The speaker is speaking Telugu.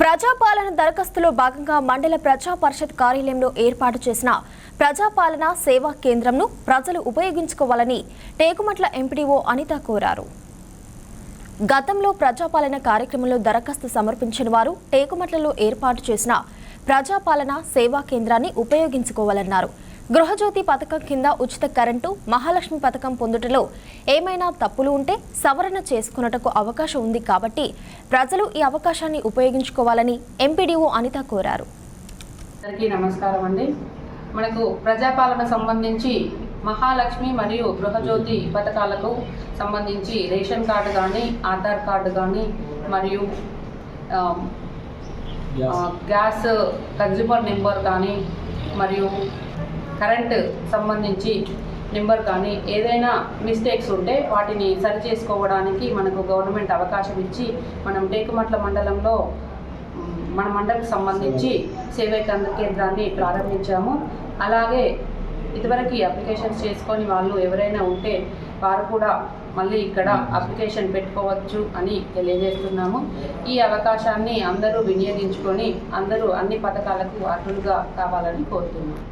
ప్రజాపాలన దరఖాస్తులో భాగంగా మండల ప్రజా పరిషత్ కార్యాలయంలో ఏర్పాటు చేసిన ప్రజాపాలన సేవా కేంద్రంను ప్రజలు ఉపయోగించుకోవాలని టేకుమట్ల ఎంపీడీఓ అనిత కోరారు. గతంలో ప్రజాపాలన కార్యక్రమంలో దరఖాస్తు సమర్పించిన వారు టేకుమట్లలో ఏర్పాటు చేసిన ప్రజాపాలన సేవా కేంద్రాన్ని ఉపయోగించుకోవాలన్నారు. గృహజ్యోతి పథకం కింద ఉచిత కరెంటు, మహాలక్ష్మి పథకం పొందుటలో ఏమైనా తప్పులు ఉంటే సవరణ చేసుకున్నటకు అవకాశం ఉంది కాబట్టి ప్రజలు ఈ అవకాశాన్ని ఉపయోగించుకోవాలని ఎంపీడీఓ అనిత కోరారు. అందరికీ నమస్కారం అండి. మనకు ప్రజాపాలన సంబంధించి మహాలక్ష్మి మరియు గృహజ్యోతి పథకాలకు సంబంధించి రేషన్ కార్డు కానీ, ఆధార్ కార్డు కానీ మరియు గ్యాస్ కన్జ్యూమర్ నెంబర్ కానీ మరియు కరెంట్ సంబంధించి నెంబర్ కానీ ఏదైనా మిస్టేక్స్ ఉంటే వాటిని సరి చేసుకోవడానికి మనకు గవర్నమెంట్ అవకాశం ఇచ్చి మనం టేకుమట్ల మండలంలో మన మండలికి సంబంధించి సేవా కేంద్రాన్ని ప్రారంభించాము. అలాగే ఇదివరకు అప్లికేషన్స్ చేసుకొని వాళ్ళు ఎవరైనా ఉంటే వారు కూడా మళ్ళీ ఇక్కడ అప్లికేషన్ పెట్టుకోవచ్చు అని తెలియజేస్తున్నాము. ఈ అవకాశాన్ని అందరూ వినియోగించుకొని అందరూ అన్ని పథకాలకు అర్హులుగా కావాలని కోరుతున్నాము.